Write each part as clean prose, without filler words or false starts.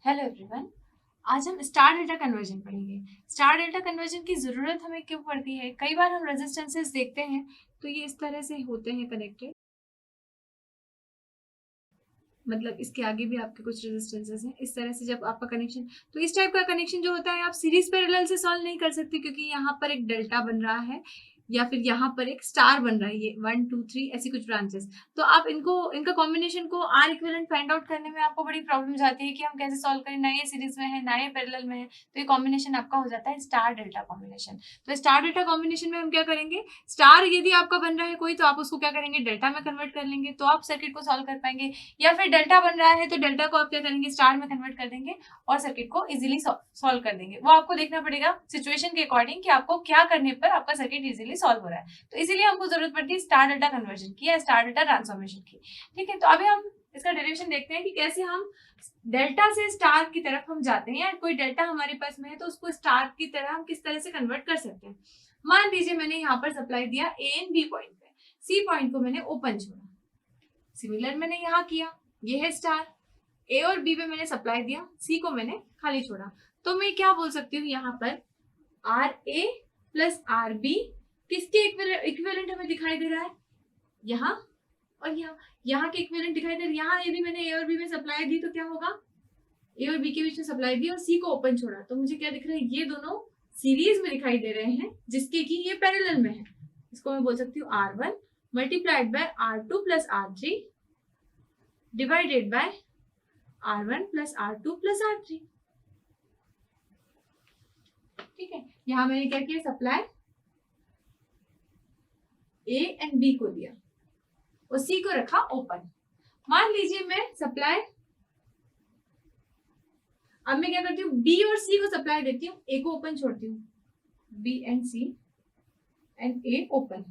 Hello everyone. आज हम star delta conversion पढ़ेंगे। स्टार डेल्टा कन्वर्जन की ज़रूरत हमें क्यों पड़ती है? कई बार हम रेजिस्टेंसेस देखते हैं तो ये इस तरह से होते हैं कनेक्टेड, मतलब इसके आगे भी आपके कुछ रेजिस्टेंसेस हैं। इस तरह से जब आपका कनेक्शन, तो इस टाइप का कनेक्शन जो होता है आप सीरीज पैरेलल से सॉल्व नहीं कर सकते, क्योंकि यहाँ पर एक डेल्टा बन रहा है या फिर यहाँ पर एक स्टार बन रहा है, ये 1 2 3 ऐसी कुछ ब्रांचेस। तो आप इनको, इनका कॉम्बिनेशन को आर इक्विवेलेंट फाइंड आउट करने में आपको बड़ी प्रॉब्लम जाती है कि हम कैसे सॉल्व करें, ना ये सीरीज में है ना ये पैरेलल में है। तो ये कॉम्बिनेशन आपका हो जाता है स्टार डेल्टा कॉम्बिनेशन। तो स्टार डेल्टा कॉम्बिनेशन में हम क्या करेंगे, स्टार यदि आपका बन रहा है कोई, तो आप उसको क्या करेंगे, डेल्टा में कन्वर्ट कर लेंगे, तो आप सर्किट को सॉल्व कर पाएंगे। या फिर डेल्टा बन रहा है तो डेल्टा को आप क्या करेंगे, स्टार में कन्वर्ट कर देंगे और सर्किट को इजीली सॉल्व कर देंगे। वो आपको देखना पड़ेगा सिचुएशन के अकॉर्डिंग कि आपको क्या करने पर आपका सर्किट इजीली सॉल्व हो रहा है। तो इसीलिए हमको जरूरत पड़ती है स्टार डेल्टा कन्वर्जन की या स्टार डेल्टा ट्रांसफॉर्मेशन की। ठीक है, तो अभी हम इसका डेरिवेशन देखते हैं कि कैसे हम डेल्टा से स्टार की तरफ हम जाते हैं, या कोई डेल्टा हमारे पास में है तो उसको स्टार की तरह हम किस तरह से कन्वर्ट कर सकते हैं। मान लीजिए मैंने यहाँ पर सप्लाई दिया ए एंड बी पॉइंट पे, सी पॉइंट को मैंने ओपन छोड़ा। सिमिलर मैंने यहाँ किया, ये है स्टार, ए और बी पे मैंने सप्लाई दिया, सी को मैंने खाली छोड़ा। तो मैं क्या बोल सकती हूँ, यहाँ पर R A plus R B किसके इक्विवेलेंट हमें दिखाई दे रहा है, यहाँ और यहाँ के इक्विवेलेंट दिखाई दे रहा है। यहाँ यदि मैंने ए और बी में सप्लाई दी तो क्या होगा, ए और बी के बीच में सप्लाई दी और सी को ओपन छोड़ा, तो मुझे क्या दिख रहा है, ये दोनों सीरीज में दिखाई दे रहे हैं जिसके कि ये पैरेलल में है। इसको मैं बोल सकती हूँ R1 multiplied by R2 plus R3 divided by R1 plus R2 plus R3। ठीक है, यहां मैंने क्या किया, सप्लाई ए एंड बी को दिया और सी को रखा ओपन। मान लीजिए मैं सप्लाई, अब मैं क्या करती हूँ, बी और सी को सप्लाई देती हूँ, ए को ओपन छोड़ती हूँ, B and C and A open.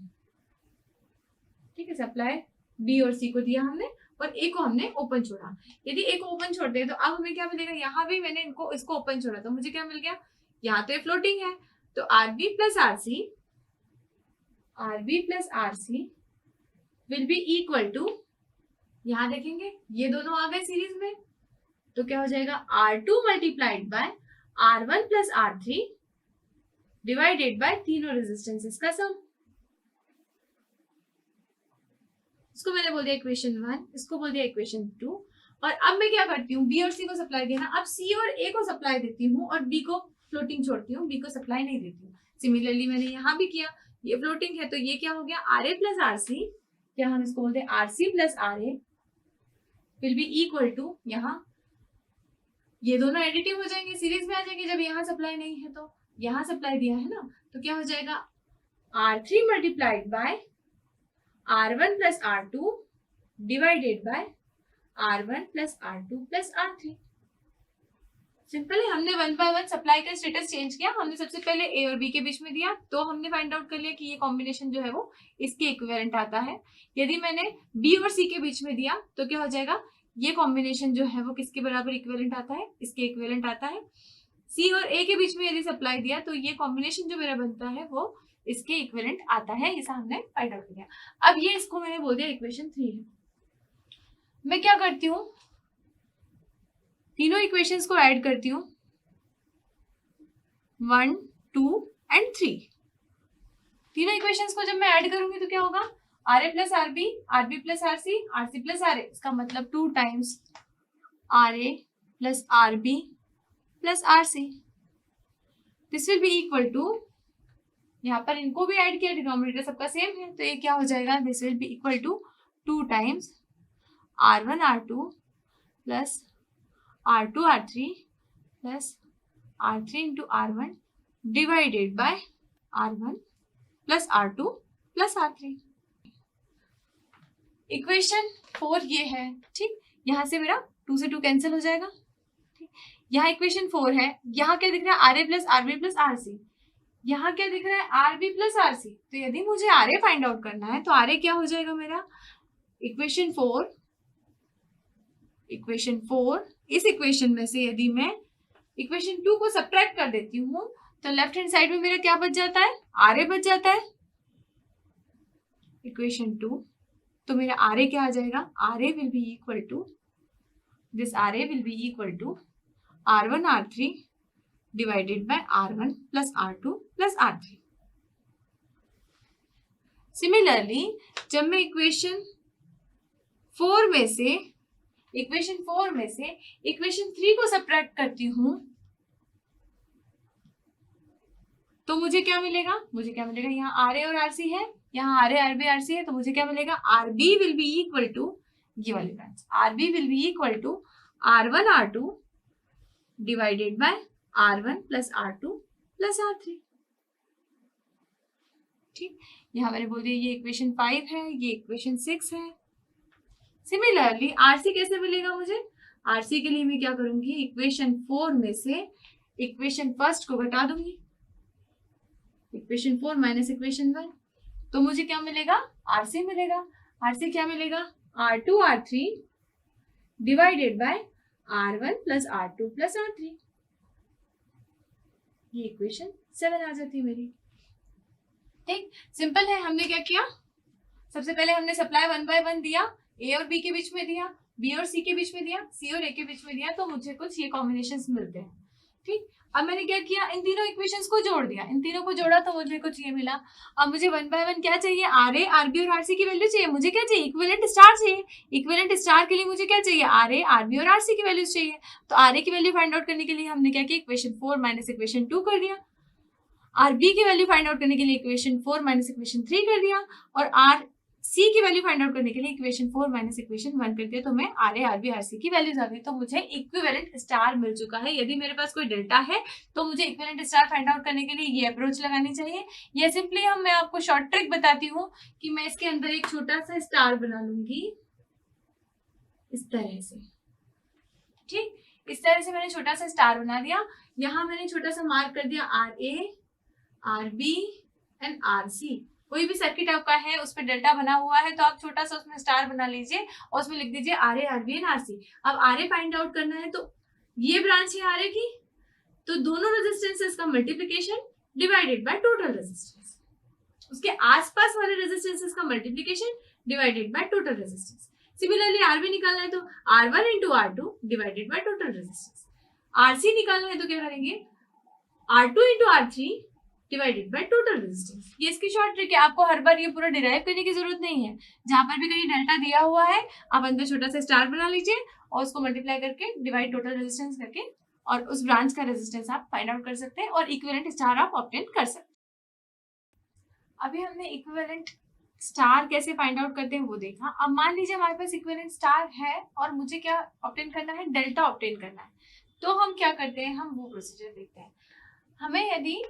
ठीक है, सप्लाई बी और सी को दिया हमने और ए को हमने ओपन छोड़ा। यदि ए को ओपन छोड़ते हैं तो अब हमें क्या मिलेगा, यहाँ भी मैंने इनको इसको ओपन छोड़ा तो मुझे क्या मिल गया, यहाँ तो ये फ्लोटिंग है, तो R B plus R C, R B plus R C will be equal to, यहां देखेंगे ये दोनों आ गए सीरीज में, तो क्या हो जाएगा, R2 multiplied by R1 plus R3 divided by तीनों रेजिस्टेंसेस का सम। इसको मैंने बोल दिया इक्वेशन 1, इसको बोल दिया इक्वेशन 2। और अब मैं क्या करती हूँ, बी और सी को सप्लाई देना, अब सी और ए को सप्लाई देती हूँ और बी को फ्लोटिंग छोड़ती हूँ, बी को सप्लाई नहीं देती हूँ। सिमिलरली मैंने यहाँ भी किया, ये फ्लोटिंग है तो ये क्या हो गया, R A plus R C, क्या हम इसको बोलते हैं R C plus R A will be equal to, यहाँ ये दोनों एडिटिव हो जाएंगे, सीरीज में आ जाएंगे जब यहाँ सप्लाई नहीं है। तो यहाँ सप्लाई दिया है ना, तो क्या हो जाएगा, R3 multiplied by R1 plus R2 divided by R1 plus R2 plus R3। Simple है, हमने 1 बाय 1 सप्लाई का स्टेटस चेंज किया। हमने सबसे पहले ए और बी के बीच में दिया तो हमने फाइंड आउट कर लिया कि ये कॉम्बिनेशन जो है वो इसके इक्विवेलेंट आता है। यदि मैंने बी और सी के बीच में दिया तो क्या हो जाएगा, ये कॉम्बिनेशन जो है वो किसके बराबर इक्विवेलेंट आता है, इसके इक्विवेलेंट आता है। सी और ए के बीच में यदि सप्लाई दिया तो ये कॉम्बिनेशन जो मेरा बनता है वो इसके इक्विवेलेंट आता है। इसे हमने फाइंड आउट किया। अब ये इसको मैंने बोल दिया इक्वेशन 3 है। मैं क्या करती हूँ, तीनों इक्वेशंस को ऐड करती हूँ, 1 2 एंड 3। तीनों इक्वेशंस को जब मैं ऐड करूंगी तो क्या होगा, R A plus R B plus R C plus R A, इसका मतलब 2 times R A plus R B plus R C. This will be equal to, यहाँ पर इनको भी ऐड किया, डिनोमिनेटर सबका सेम है तो ये क्या हो जाएगा, this will be equal to 2 times R1 R2 plus R2 R3 plus R3 into R1 divided by R1 plus R2 plus R3। Equation 4 ये है। ठीक, यहाँ से मेरा 2 से 2 कैंसिल हो जाएगा। ठीक, यहाँ इक्वेशन 4 है, यहाँ क्या दिख रहा है, R A plus R B plus R C, यहाँ क्या दिख रहा है, R B plus R C. तो यदि मुझे आर ए फाइंड आउट करना है तो आर ए क्या हो जाएगा मेरा, इक्वेशन 4, इक्वेशन 4 इस इक्वेशन में से यदि मैं इक्वेशन 2 को सब्ट्रैक्ट कर देती हूँ तो लेफ्ट हैंड साइड में मेरा क्या बच जाता है, आर ए बच जाता है, इक्वेशन 2। तो मेरा आर ए क्या आ जाएगा, R A will be equal to, this R A will be equal to R1 R3 divided by R1 plus R2 plus R3। Similarly जब मैं इक्वेशन 4 में से इक्वेशन 3 को सब्ट्रैक्ट करती हूं तो मुझे क्या मिलेगा, यहाँ RA और RC है, यहाँ RA RB RC है, तो मुझे क्या मिलेगा, RB will be equal to, ये वाली branch RB will be equal to R1 R2 divided by R1 plus R2 plus R3। ठीक, यहाँ मैंने बोल दिया ये इक्वेशन 5 है, ये इक्वेशन 6 है। सिमिलरली RC कैसे मिलेगा मुझे, RC के लिए मैं क्या करूंगी, इक्वेशन 4 में से इक्वेशन फर्स्ट को घटा दूंगी, इक्वेशन 4 माइनस इक्वेशन 1, तो मुझे क्या मिलेगा, RC मिलेगा। RC क्या मिलेगा, R2 R3 divided by R1 plus R2 plus R3। ये इक्वेशन 7 आ जाती है मेरी। ठीक, सिंपल है। हमने क्या किया, सबसे पहले हमने सप्लाई 1 बाय 1 दिया, A और B के बीच में दिया, B और C के बीच में दिया, C और A के बीच में दिया, तो मुझे कुछ ये कॉम्बिनेशंस मिलते हैं। ठीक, अब मैंने क्या किया, इन तीनों इक्वेशंस को जोड़ दिया, इन तीनों को जोड़ा तो मुझे कुछ ये मिला। अब मुझे 1 बाय 1 क्या चाहिए, RA RB और RC की वैल्यू चाहिए। मुझे क्या चाहिए, इक्विवेलेंट स्टार चाहिए। इक्विवेलेंट स्टार के लिए मुझे क्या चाहिए, RA RB और RC की वैल्यूज चाहिए। तो RA की वैल्यू फाइंड आउट करने के लिए हमने क्या किया, इक्वेशन 4 माइनस इक्वेशन 2 कर दिया। RB की वैल्यू फाइंड आउट करने के लिए इक्वेशन 4 माइनस इक्वेशन 3 कर दिया, और RC की वैल्यू फाइंड आउट करने के लिए इक्वेशन 4 माइनस इक्वेशन 1 कर दिया। तो मैं RA RB RC की वैल्यूज आ गई, तो मुझे इक्विवेलेंट स्टार मिल चुका है। यदि मेरे पास कोई डेल्टा है तो मुझे इक्विवेलेंट स्टार फाइंड आउट करने के लिए ये अप्रोच लगानी चाहिए। या सिंपली मैं आपको शॉर्ट ट्रिक बताती हूँ कि मैं इसके अंदर एक छोटा सा स्टार बना लूंगी इस तरह से। ठीक, इस तरह से मैंने छोटा सा स्टार बना दिया। यहाँ मैंने छोटा सा मार्क कर दिया RA RB एंड RC। कोई भी सर्किट आपका है उस पर डेल्टा बना हुआ है तो आप छोटा सा उसमें स्टार बना लीजिए और उसमें लिख दीजिए RA RB एंड RC। अब RA फाइंड आउट करना है तो ये ब्रांच है RA की, तो दोनों रेजिस्टेंसेस का multiplication divided by total resistance, उसके आसपास वाले रेजिस्टेंसेस का multiplication divided by total resistance. Similarly RB निकालना है तो R1 into R2 divided by total resistance. RC निकालना है तो क्या करेंगे, R2 into R3 divided by total resistance. ये इसकी शॉर्ट ट्रिक है, आपको हर बार ये पूरा डिराइव करने की जरूरत नहीं है। जहां पर भी कहीं डेल्टा दिया हुआ है आप अंदर छोटा सा स्टार बना लीजिए और उसको मल्टीप्लाई करके डिवाइड टोटल रेजिस्टेंस करके और उस ब्रांच का रेजिस्टेंस आप फाइंड आउट कर सकते हैं और इक्विवेलेंट स्टार आप ऑब्टेन कर सकते हैं। अभी हमने इक्विवेलेंट स्टार कैसे फाइंड आउट करते हैं वो देखा। अब मान लीजिए हमारे पास इक्विवेलेंट स्टार है और मुझे क्या ऑब्टेन करना है, डेल्टा ऑब्टेन करना है। तो हम क्या करते हैं, हम वो प्रोसीजर देखते हैं। हमें यदि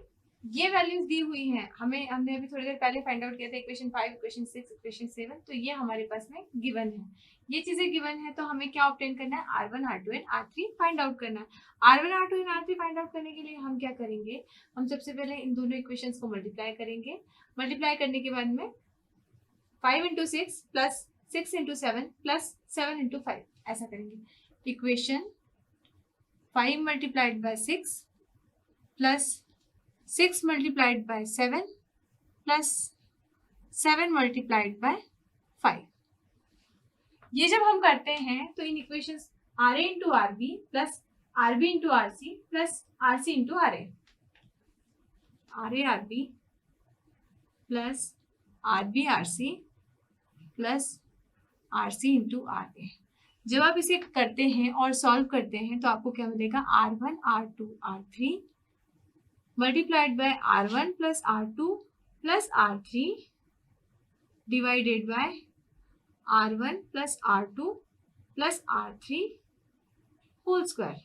ये वैल्यूज दी हुई हैं, हमने अभी थोड़ी देर पहले फाइंड आउट किया था इक्वेशन 5 इक्वेशन 6 इक्वेशन 7, तो ये हमारे पास में गिवन है, ये चीजें गिवन है। तो हमें क्या ऑब्टेन करना है, R1 R2 and R3 find out करना है। R1 R2 and R3 find out करने के लिए हम क्या करेंगे, हम सबसे पहले इन दोनों इक्वेशंस को मल्टीप्लाई करेंगे। मल्टीप्लाई करने के बाद में 5 into 6 plus 6 into 7 plus 7 into 5 ऐसा करेंगे। Equation 5 multiplied by 6 plus 6 multiplied by 7 plus 7 multiplied by 5। ये जब हम करते हैं तो इन equations RA into RB plus RB into RC plus RC into RA, RA RB plus RB RC plus RC into RA। जब आप इसे करते हैं और सॉल्व करते हैं तो आपको क्या मिलेगा, R1 R2 R3 multiplied by R1 plus R2 plus R3 divided by R1 plus R2 plus R3 whole square।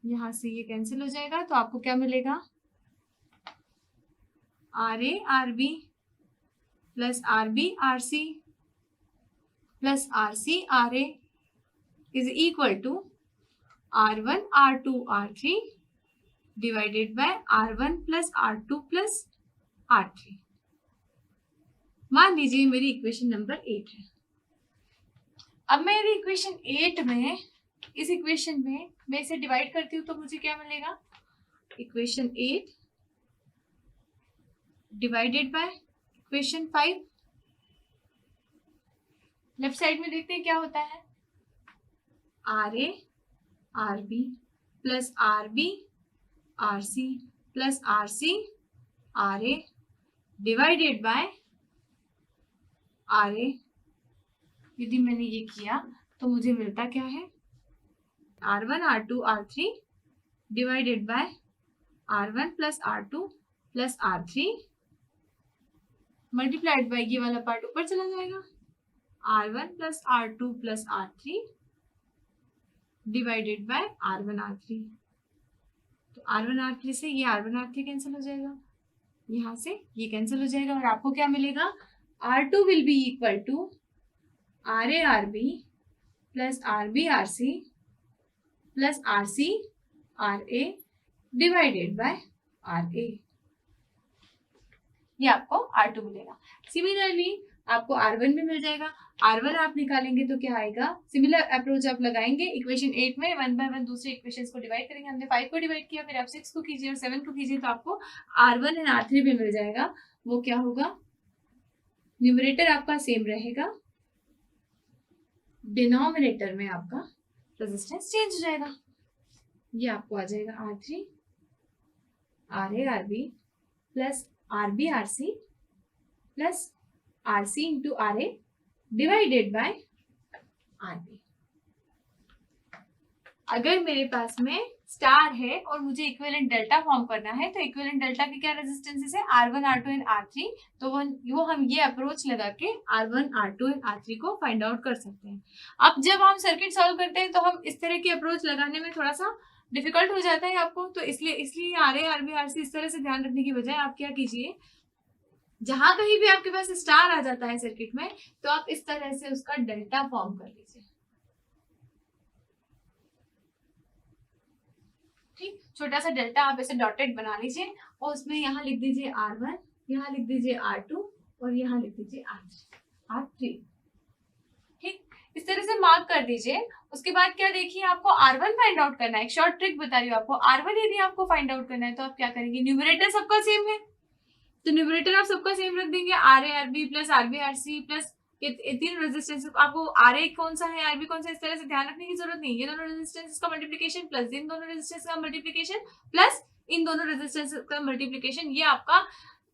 यहाँ से ये कैंसिल हो जाएगा तो आपको क्या मिलेगा, RA RB plus RB RC plus RC RA is equal to R1 R2 R3 divided by R1 plus R2 plus R3। मान लीजिए मेरी इक्वेशन नंबर 8 है। अब मेरी इक्वेशन 8 में, इस इक्वेशन में मैं इसे डिवाइड करती हूँ तो मुझे क्या मिलेगा, equation 8 divided by equation 5। Left side में देखते हैं क्या होता है, RA RB plus R B R C plus R C R A divided by R A. यदि मैंने ये किया तो मुझे मिलता क्या है, R1 R2 R3 divided by R1 plus R2 plus R3 multiplied by ये वाला पार्ट ऊपर चला जाएगा, R1 plus R2 plus R3 divided by R1 R3। तो R1 R3 से ये R1 R3 कैंसिल हो जाएगा, यहाँ से ये कैंसिल हो जाएगा और आपको क्या मिलेगा, R2 will be equal to RA RB plus RB RC plus RC RA divided by RA। ये आपको R2 मिलेगा। सिमिलरली आपको R1 भी मिल जाएगा। R1 आप निकालेंगे तो क्या आएगा, सिमिलर अप्रोच आप लगाएंगे इक्वेशन 8 में 1 बाय 1 दूसरे इक्वेशंस को डिवाइड करेंगे। हमने 5 को डिवाइड किया, फिर आप 6 को कीजिए और 7 को कीजिए तो आपको R1 एंड R3 भी मिल जाएगा। वो क्या होगा, न्यूमरेटर आपका सेम रहेगा, डिनोमिनेटर में आपका रेजिस्टेंस चेंज हो जाएगा। ये आपको आ जाएगा R3 RA RB plus RB RC plus RC into RA divided bye RB। अगर मेरे पास में स्टार है और मुझे इक्विवेलेंट डेल्टा फॉर्म करना है तो इक्विवेलेंट डेल्टा के क्या रेजिस्टेंसेस है, R1 R2 एंड R3। तो वो हम ये अप्रोच लगा के R1 R2 एंड R3 को फाइंड आउट कर सकते हैं। अब जब हम सर्किट सॉल्व करते हैं तो हम इस तरह की अप्रोच लगाने में थोड़ा सा डिफिकल्ट हो जाता है आपको, तो इसलिए RA RB RC इस तरह से ध्यान रखने की बजाय आप क्या कीजिए, जहां कहीं भी आपके पास स्टार आ जाता है सर्किट में तो आप इस तरह से उसका डेल्टा फॉर्म कर लीजिए। ठीक, छोटा सा डेल्टा आप ऐसे डॉटेड बना लीजिए और उसमें यहाँ लिख दीजिए R1, यहाँ लिख दीजिए R2 और यहाँ लिख दीजिए R3। ठीक, इस तरह से मार्क कर दीजिए। उसके बाद क्या देखिए, आपको R1 फाइंड आउट करना है। एक शॉर्ट ट्रिक बता रही हूँ आपको, R1 यदि आपको फाइंड आउट करना है तो आप क्या करेंगे, न्यूमरेटर सबका सेम है तो न्यूमरेटर आप सबका सेम रख देंगे, RA RB plus RB RC plus ये तीन रेजिस्टेंस। आपको RA कौन सा है RB कौन सा इस तरह से ध्यान रखने की जरूरत नहीं, ये दोनों रेजिस्टेंस का मल्टीप्लिकेशन प्लस इन दोनों रेजिस्टेंस का मल्टीप्लिकेशन प्लस इन दोनों रेजिस्टेंस का मल्टीप्लिकेशन, ये आपका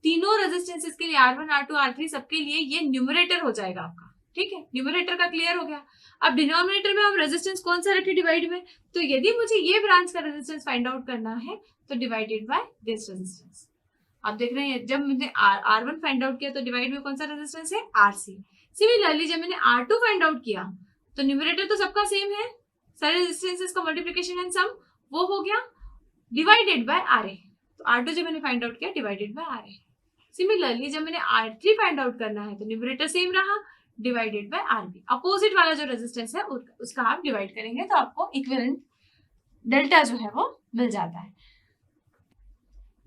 तीनों रेजिस्टेंसेस के लिए R1 R2 R3 सबके लिए ये न्यूमरेटर हो जाएगा आपका। ठीक है, न्यूमरेटर का क्लियर हो गया। अब डिनोमिनेटर में हम रेजिस्टेंस कौन सा रखे डिवाइड में, तो यदि मुझे ये ब्रांच का रेजिस्टेंस फाइंड आउट करना है तो डिवाइडेड बाय दिस रेजिस्टेंस। आप देख रहे हैं जब मैंने R1 फाइंड आउट किया तो डिवाइड में कौन सा रेजिस्टेंस है, RC। सिमिलरली जब मैंने R2 फाइंड आउट किया तो न्यूमरेटर तो सबका सेम है, सारे रेजिस्टेंसेस का मल्टीप्लिकेशन एंड सम वो हो गया डिवाइडेड बाय RA। तो R2 जब मैंने फाइंड आउट किया डिवाइडेड बाय RA। सिमिलरली जब मैंने R3 फाइंड आउट करना है तो न्यूमरेटर सेम रहा डिवाइडेड बाय RB। अपोजिट वाला जो रेजिस्टेंस है उसका आप डिवाइड करेंगे तो आपको इक्विवेलेंट डेल्टा जो है वो मिल जाता है।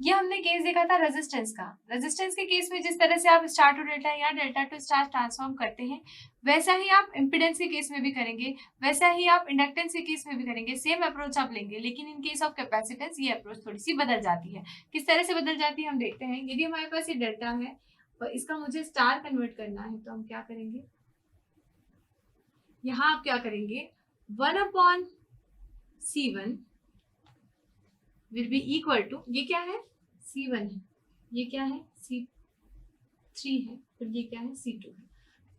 ये हमने केस देखा था रेजिस्टेंस का। रेजिस्टेंस के केस में जिस तरह से आप स्टार टू डेल्टा या डेल्टा टू स्टार ट्रांसफॉर्म करते हैं वैसा ही आप इम्पीडेंस के केस में भी करेंगे, वैसा ही आप इंडक्टेंस के केस में भी करेंगे, सेम अप्रोच आप लेंगे। लेकिन इन केस ऑफ कैपेसिटेंस ये अप्रोच थोड़ी सी बदल जाती है। किस तरह से बदल जाती है हम देखते हैं। यदि हमारे पास ये डेल्टा है और इसका मुझे स्टार कन्वर्ट करना है तो हम क्या करेंगे, यहाँ आप क्या करेंगे, 1/C1 will be equal to, ये क्या है C1 है, ये क्या है C3 है और ये क्या है C2 है।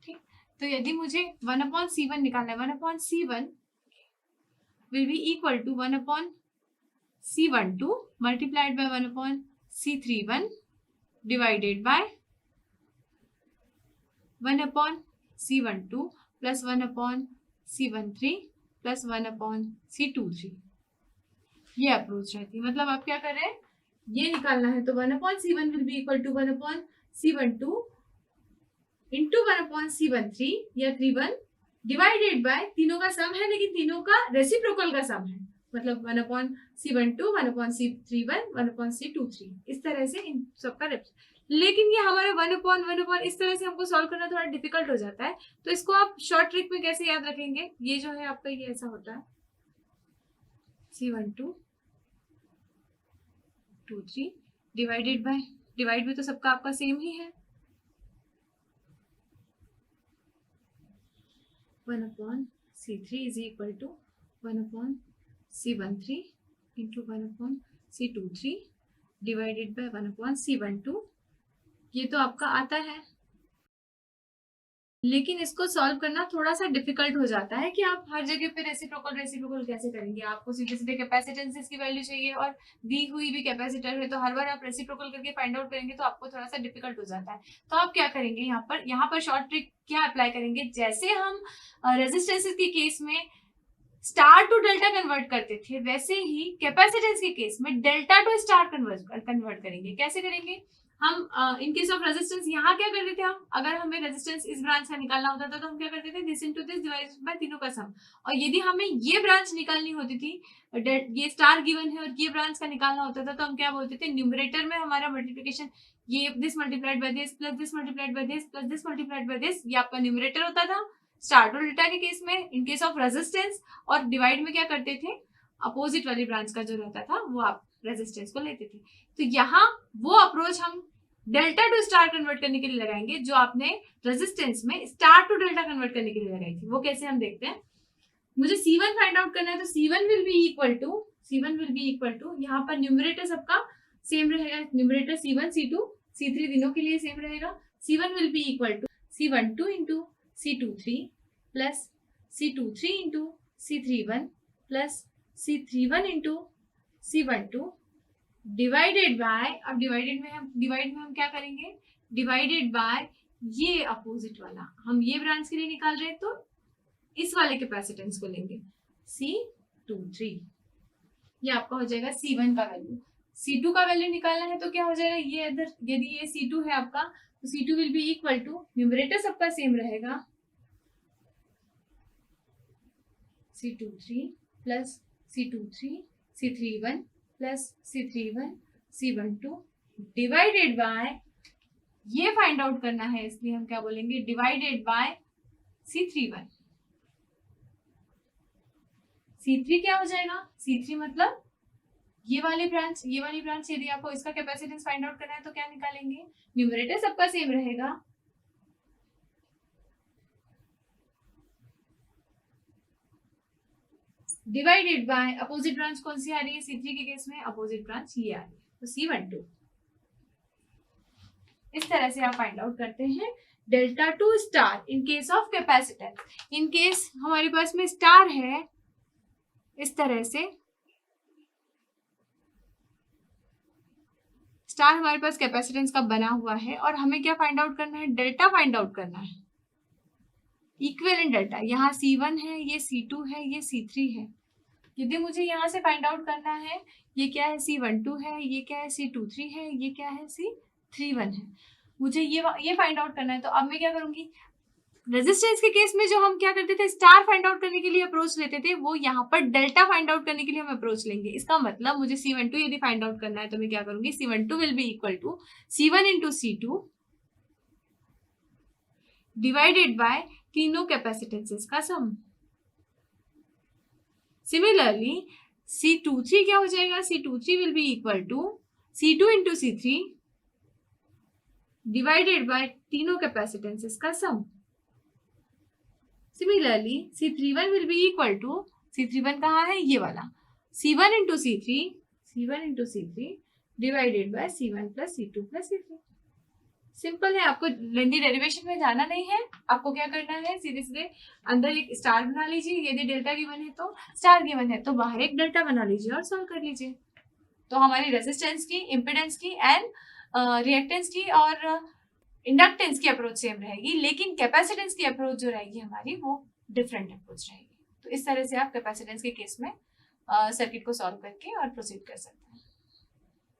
ठीक, तो यदि मुझे 1/C1 निकालना है, 1/C1 will be equal to 1/C12 multiplied by 1/C31 divided by 1/C12 plus 1/C13 plus 1/C23। ये अप्रोच रहती है। मतलब आप क्या कर रहे हैं, ये निकालना है तो 1/C1 will be equal to 1/C12 into 1/C13 या 31 डिवाइडेड बाय, तीनों का सम है लेकिन तीनों का रेसिप्रोकल का सम है, मतलब 1/C12 1/C31 1/C23 इस तरह से इन सबका। लेकिन ये हमारे 1/1 इस तरह से हमको सॉल्व करना थोड़ा डिफिकल्ट हो जाता है, तो इसको आप शॉर्ट ट्रिक में कैसे याद रखेंगे, ये जो है आपका ये ऐसा होता है C12 23 डिवाइडेड बाय, डिवाइड भी तो सबका आपका सेम ही है, 1/C3 is equal to 1/C13 into 1/C23 divided by 1/C12। ये तो आपका आता है, लेकिन इसको सॉल्व करना थोड़ा सा डिफिकल्ट हो जाता है कि आप हर जगह पे रेसिप्रोकल कैसे करेंगे। आपको सीधे सीधे कैपेसिटेंसेस की वैल्यू चाहिए और दी हुई भी कैपेसिटर है, तो हर बार आप रेसिप्रोकल करके फाइंड आउट करेंगे तो आपको थोड़ा सा डिफिकल्ट हो जाता है। तो आप क्या करेंगे, यहाँ पर शॉर्ट ट्रिक क्या अप्लाई करेंगे, जैसे हम रेजिस्टेंसेस के केस में स्टार टू डेल्टा कन्वर्ट करते थे, वैसे ही कैपेसिटेंस के केस में डेल्टा टू स्टार कन्वर्ट करेंगे। कैसे करेंगे, हम इन केस ऑफ रेजिस्टेंस यहाँ क्या करते थे, हम अगर हमें रेजिस्टेंस इस ब्रांच का निकालना होता था तो हम क्या करते थे, this into this divided by तीनों का सम। और यदि हमें ये ब्रांच निकालनी होती थी, ये स्टार गिवन है और ये ब्रांच का निकालना होता था, तो हम क्या बोलते थे, न्यूमरेटर में हमारा मल्टीप्लिकेशन ये this multiplied by this plus this multiplied by this plus this multiplied by this, ये आपका न्यूमरेटर होता था स्टार टू डेल्टा के केस में। इन केस ऑफ रेजिस्टेंस और डिवाइड में क्या करते थे, अपोजिट वाली ब्रांच का जो रहता था वो आप रेजिस्टेंस को लेते थे। तो यहाँ वो अप्रोच हम डेल्टा टू स्टार कन्वर्ट करने के लिए लगाएंगे जो आपने रेजिस्टेंस में स्टार टू डेल्टा कन्वर्ट करने के लिए लगाई थी। वो कैसे हम देखते हैं, मुझे C1 फाइंड आउट करना है, तो C1 will be equal to यहाँ पर न्यूमरेटर सबका सेम रहेगा, न्यूमरेटर C1 C2 C3 तीनों के लिए सेम रहेगा। C1 will be equal to C12 into C23 plus C23 into C31 plus C31 into C12 divided by, अब डिवाइड में हम क्या करेंगे, डिवाइडेड बाय ये अपोजिट वाला, हम ये ब्रांच के लिए निकाल रहे हैं तो इस वाले कैपेसिटेंस को लेंगे C23। ये आपका हो जाएगा C1 का वैल्यू। C2 का वैल्यू निकालना है तो क्या हो जाएगा, ये इधर यदि ये C2 है आपका तो C2 will be equal to, numerator सबका सेम रहेगा C23 plus C23 C31 plus C31 C12 divided by, ये फाइंड आउट करना है इसलिए हम क्या बोलेंगे, डिवाइडेड बाय C31। C3 क्या हो जाएगा, C3 मतलब ये वाली ब्रांच यदि आपको इसका कैपेसिटेंस फाइंड आउट करना है तो क्या निकालेंगे, न्यूमरेटर सबका सेम रहेगा डिवाइडेड बाय अपोजिट ब्रांच कौन सी आ रही है, C3 के केस में अपोजिट ब्रांच ये आ रही है, तो C12। इस तरह से आप फाइंड आउट करते हैं delta two star in case of capacitor. In case हमारे पास में स्टार है, इस तरह से स्टार हमारे पास कैपेसिटेंस का बना हुआ है और हमें क्या फाइंड आउट करना है, डेल्टा फाइंड आउट करना है, इक्विवेलेंट डेल्टा। यहाँ C1 है, ये C2 है, ये C3 है। यदि मुझे यहाँ से फाइंड आउट करना है, ये क्या है, C12 है, ये क्या है, C23 है, ये क्या है, C31 है, मुझे ये फाइंड आउट करना है। तो अब मैं क्या करूंगी, रेजिस्टेंस के केस में जो हम क्या करते थे, स्टार फाइंड आउट करने के लिए अप्रोच लेते थे, वो यहाँ पर डेल्टा फाइंड आउट करने के लिए हम अप्रोच लेंगे। इसका मतलब मुझे C12 यदि फाइंड आउट करना है तो मैं क्या करूंगी, C12 will be equal to C1 into C2 divided by तीनों कैपेसिटेंसेस का सम। सिमिलरली C23 क्या हो जाएगा, C23 will be equal to C2 into C3 divided by तीनों कैपेसिटेंसेस का sum. Similarly C31 will be equal to, C31 कहाँ है, ये वाला, C1 into C3 divided by C1 plus C2 plus C3। Simple है, आपको लेंदी डेरिवेशन में जाना नहीं है। आपको क्या करना है, सीधे सीधे अंदर एक स्टार बना लीजिए, यदि डेल्टा गिवन है तो स्टार गिवन है तो बाहर एक डेल्टा बना लीजिए और सॉल्व कर लीजिए। तो हमारी रेजिस्टेंस की, इम्पिडेंस की एंड रिएक्टेंस की और इंडक्टेंस की अप्रोच सेम रहेगी, लेकिन कैपेसिटेंस की अप्रोच जो रहेगी हमारी वो डिफरेंट अप्रोच रहेगी। तो इस तरह से आप कैपेसिटेंस के केस में सर्किट को सॉल्व करके और प्रोसीड कर सकते हैं।